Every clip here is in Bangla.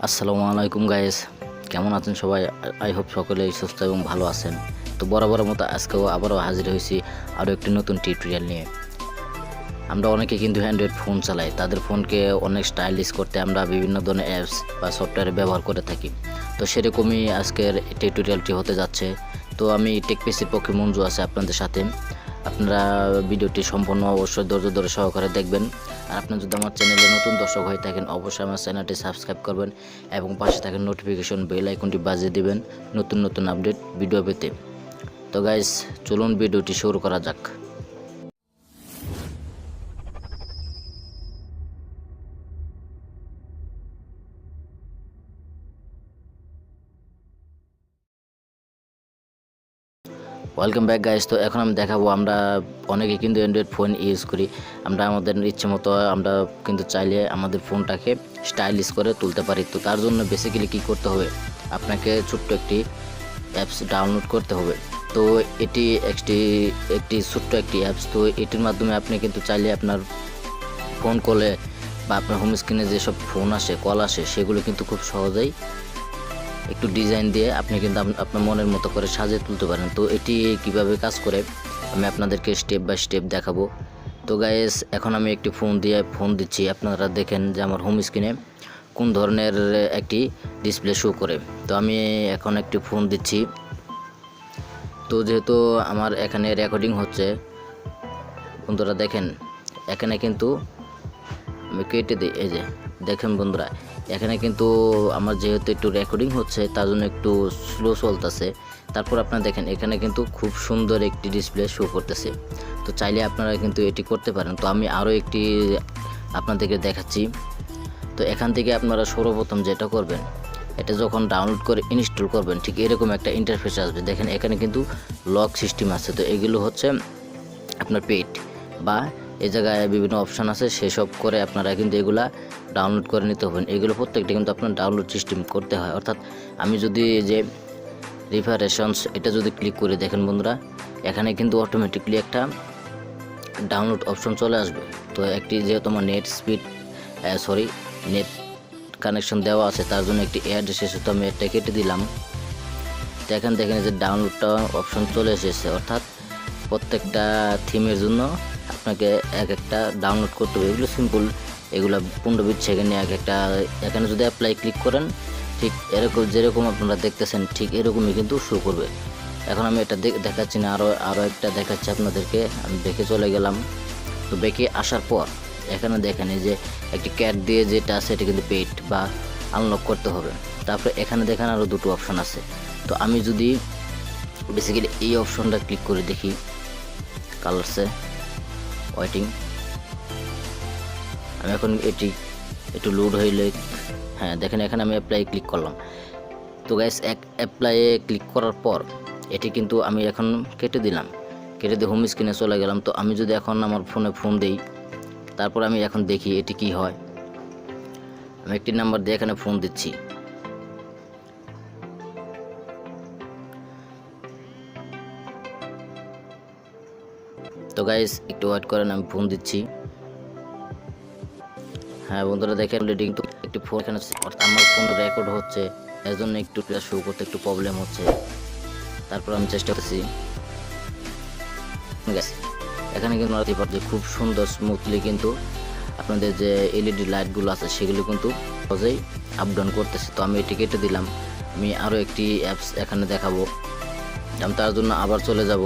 আসসালামু আলাইকুম গাইস, কেমন আছেন সবাই? আই হোপ সকলেই সুস্থ এবং ভালো আছেন। তো বরাবরের মতো আজকেও আবারও হাজির হয়েছি আরও একটি নতুন টিউটোরিয়াল নিয়ে। আমরা অনেকে কিন্তু অ্যান্ড্রয়েড ফোন চালাই, তাদের ফোনকে অনেক স্টাইলিশ করতে আমরা বিভিন্ন ধরনের অ্যাপস বা সফটওয়্যার ব্যবহার করে থাকি। তো সেরকমই আজকের টিউটোরিয়ালটি হতে যাচ্ছে। তো আমি টেকপিসির পক্ষে মঞ্জু আছে আপনাদের সাথে। আপনারা ভিডিওটি সম্পূর্ণ অবশ্যই ধৈর্য ধরে সহকারে দেখবেন। আর আপনারা যদি আমার চ্যানেলে নতুন দর্শক হয়ে থাকেন, অবশ্যই আমার চ্যানেলটি সাবস্ক্রাইব করবেন এবং পাশে থাকেন নোটিফিকেশন বেল আইকনটি বাজিয়ে দিবেন নতুন নতুন আপডেট ভিডিও পেতে। তো গাইস, চলুন ভিডিওটি শুরু করা যাক। Welcome back guys. তো এখন আমি দেখাবো, আমরা অনেকে কিন্তু অ্যান্ড্রয়েড ফোন ইউজ করি। আমরা আমাদের ইচ্ছে মতো আমরা কিন্তু চাইলে আমাদের ফোনটাকে স্টাইলিশ করে তুলতে পারি। তো তার জন্য বেসিক্যালি কী করতে হবে, আপনাকে ছোট্ট একটি অ্যাপস ডাউনলোড করতে হবে। তো এটি একটি ছোট্ট একটি অ্যাপস। তো এটির মাধ্যমে আপনি কিন্তু চাইলে আপনার ফোন কলে বা আপনার হোম স্ক্রিনে যেসব ফোন আসে, কল আসে, সেগুলো কিন্তু খুব সহজেই একটু ডিজাইন দিয়ে আপনি কিন্তু আপনার মনের মতো করে সাজিয়ে তুলতে পারেন। তো এটি কিভাবে কাজ করে আমি আপনাদেরকে স্টেপ বাই স্টেপ দেখাবো। তো গাইস, এখন আমি একটি ফোন দিচ্ছি, আপনারা দেখেন যে আমার হোম স্ক্রিনে কোন ধরনের একটি ডিসপ্লে শো করে। তো আমি এখন একটি ফোন দিচ্ছি। তো যেহেতু আমার এখানে রেকর্ডিং হচ্ছে, বন্ধুরা দেখেন এখানে কিন্তু আমি কেটে দিই। এই যে দেখেন বন্ধুরা, এখানে কিন্তু আমার যেহেতু একটু রেকর্ডিং হচ্ছে তার জন্য একটু স্লো চলতেছে। তারপর আপনারা দেখেন এখানে কিন্তু খুব সুন্দর একটি ডিসপ্লে শো করতেছে। তো চাইলে আপনারা কিন্তু এটি করতে পারেন। তো আমি আরও একটি আপনাদেরকে দেখাচ্ছি। তো এখান থেকে আপনারা সর্বপ্রথম যেটা করবেন, এটা যখন ডাউনলোড করে ইনস্টল করবেন, ঠিক এরকম একটা ইন্টারফেস আসবে। দেখেন এখানে কিন্তু লক সিস্টেম আছে। তো এগুলো হচ্ছে আপনার পেইড বা এই জায়গায় বিভিন্ন অপশান আছে, সেসব করে আপনারা কিন্তু এগুলা ডাউনলোড করে নিতে হবেন। এগুলো প্রত্যেকটা কিন্তু আপনার ডাউনলোড সিস্টেম করতে হয়। অর্থাৎ আমি যদি যে রিফারেশনস এটা যদি ক্লিক করে দেখেন বন্ধুরা, এখানে কিন্তু অটোমেটিকলি একটা ডাউনলোড অপশন চলে আসবে। তো একটি যেহেতু আমার নেট কানেকশন দেওয়া আছে, তার জন্য একটি অ্যাড এসেছে। তো আমি এটা কেটে দিলাম। তো এখানে দেখেন যে ডাউনলোডটা অপশন চলে এসেছে। অর্থাৎ প্রত্যেকটা থিমের জন্য আপনাকে এক একটা ডাউনলোড করতে হবে। এগুলো সিম্পল, এগুলো 15-20 সেকেন্ডে এক একটা। এখানে যদি অ্যাপ্লাই ক্লিক করেন, ঠিক এরকম যেরকম আপনারা দেখতেছেন ঠিক এরকমই কিন্তু শো করবে। এখন আমি এটা দেখাচ্ছি না, আরও একটা দেখাচ্ছি আপনাদেরকে। আমি দেখে চলে গেলাম। তো বেঁকে আসার পর এখানে দেখেন এই যে একটি ক্যাট দিয়ে যেটা আছে, এটা কিন্তু পেইড বা আনলক করতে হবে। তারপরে এখানে দেখেন আরও দুটো অপশন আছে। তো আমি যদি বেসিক্যালি এই অপশনটা ক্লিক করে দেখি, কালারসে ওয়েটিং, আমি এখন এটি একটু লোড হইলে, হ্যাঁ দেখেন এখানে আমি অ্যাপ্লাই ক্লিক করলাম। তো গাইস, অ্যাপ্লাইয়ে ক্লিক করার পর এটি কিন্তু আমি এখন কেটে দিলাম। কেটে দিয়ে হোম স্ক্রিনে চলে গেলাম। তো আমি যদি এখন আমার ফোন দিই, তারপর আমি এখন দেখি এটি কি হয়। আমি একটি নাম্বার দিয়ে এখানে ফোন দিচ্ছি। তো গাইস, একটু ওয়েট করেন, আমি ফোন দিচ্ছি। হ্যাঁ বন্ধুরা দেখেন অলরেডি কিন্তু একটি ফোন এখানে, আমার ফোন রেকর্ড হচ্ছে, এর জন্য একটু শো করতে একটু প্রবলেম হচ্ছে। তারপর আমি চেষ্টা করছি। এখানে কিন্তু যে খুব সুন্দর স্মুথলি কিন্তু আপনাদের যে এলইডি লাইটগুলো আছে সেগুলো কিন্তু সহজেই আপ ডাউন করতেছে। তো আমি এটি কেটে দিলাম। আমি আরও একটি অ্যাপস এখানে দেখাবো, আমি তার জন্য আবার চলে যাব।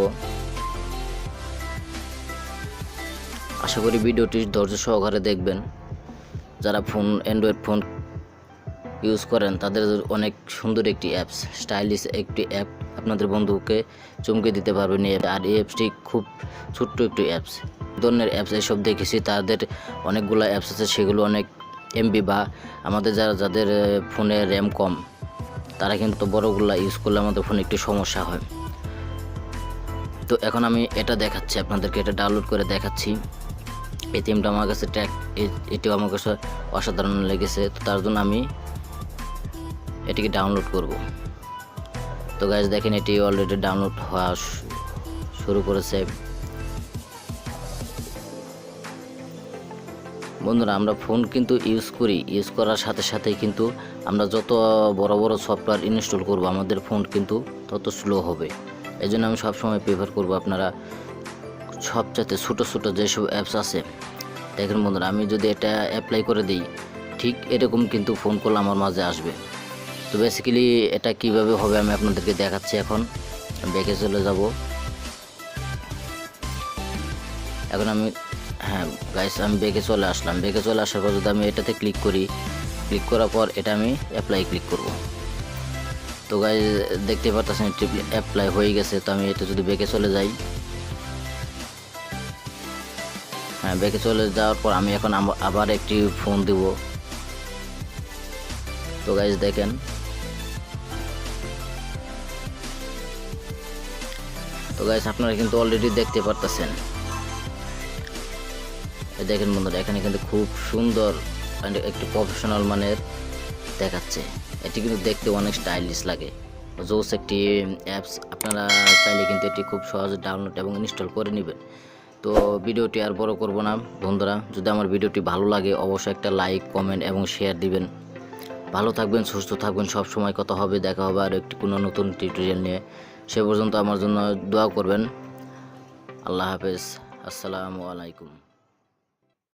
আশা করি ভিডিওটি ধৈর্য সহকারে দেখবেন। যারা অ্যান্ড্রয়েড ফোন ইউজ করেন তাদের অনেক সুন্দর একটি অ্যাপস, স্টাইলিশ একটি অ্যাপ আপনাদের বন্ধুকে চমকে দিতে পারবেন। আর এই অ্যাপসটি খুব ছোট্ট একটি অ্যাপস। ধরনের অ্যাপস এসব দেখেছি, তাদের অনেকগুলো অ্যাপস আছে, সেগুলো অনেক এমবি বা আমাদের যাদের ফোনে র্যাম কম, তারা কিন্তু বড়গুলো ইউজ করলে আমাদের ফোনে একটু সমস্যা হয়। তো এখন আমি এটা দেখাচ্ছি আপনাদেরকে, এটা ডাউনলোড করে দেখাচ্ছি। এই থিমটা আমার কাছে এটিও আমার কাছে অসাধারণ লেগেছে। তো তার জন্য আমি এটিকে ডাউনলোড করব। তো গাইস দেখেন এটি অলরেডি ডাউনলোড হওয়া শুরু করেছে। বন্ধুরা আমরা ফোন কিন্তু ইউজ করি, ইউজ করার সাথে সাথেই কিন্তু আমরা যত বড় বড় সফটওয়্যার ইনস্টল করব আমাদের ফোন কিন্তু তত স্লো হবে। এই জন্য আমি সবসময় প্রেফার করব আপনারা সবচেয়ে ছোটো ছোটো যেসব অ্যাপস আছে, দেখেন বন্ধুরা আমি যদি এটা অ্যাপ্লাই করে দিই ঠিক এরকম কিন্তু ফোন কল আমার মাঝে আসবে। তো বেসিক্যালি এটা কিভাবে হবে আমি আপনাদেরকে দেখাচ্ছি। এখন ব্যাকে চলে যাব। এখন আমি গাইস আমি ব্যাকে চলে আসলাম। ব্যাকে চলে আসার পর যদি আমি এটাতে ক্লিক করি, ক্লিক করার পর এটা আমি অ্যাপ্লাই ক্লিক করব। তো গাইস দেখতে পাচ্ছেন অ্যাপ্লাই হয়ে গেছে। তো আমি এটা যদি ব্যাকে চলে যাই, ব্যাকে চলে যাওয়ার পর আমি এখন আবার একটি ফোন দিব। তো গাইস দেখেন আপনারা কিন্তু অলরেডি দেখতে পারতেছেন। দেখেন বন্ধুরা এখানে কিন্তু খুব সুন্দর একটি প্রফেশনাল মানের দেখাচ্ছে। এটি কিন্তু দেখতে অনেক স্টাইলিশ লাগে। জোস একটি অ্যাপস, আপনারা চাইলে কিন্তু এটি খুব সহজে ডাউনলোড এবং ইনস্টল করে নেবেন। তো ভিডিওটি আর বড় করব না বন্ধুরা, যদি আমার ভিডিওটি ভালো লাগে অবশ্যই একটা লাইক, কমেন্ট এবং শেয়ার দিবেন। ভালো থাকবেন, সুস্থ থাকবেন, সব সময় কথা হবে, দেখা হবে আর একটি কোনো নতুন টিউটোরিয়াল নিয়ে। সে পর্যন্ত আমার জন্য দোয়া করবেন। আল্লাহ হাফেজ, আসসালামু আলাইকুম।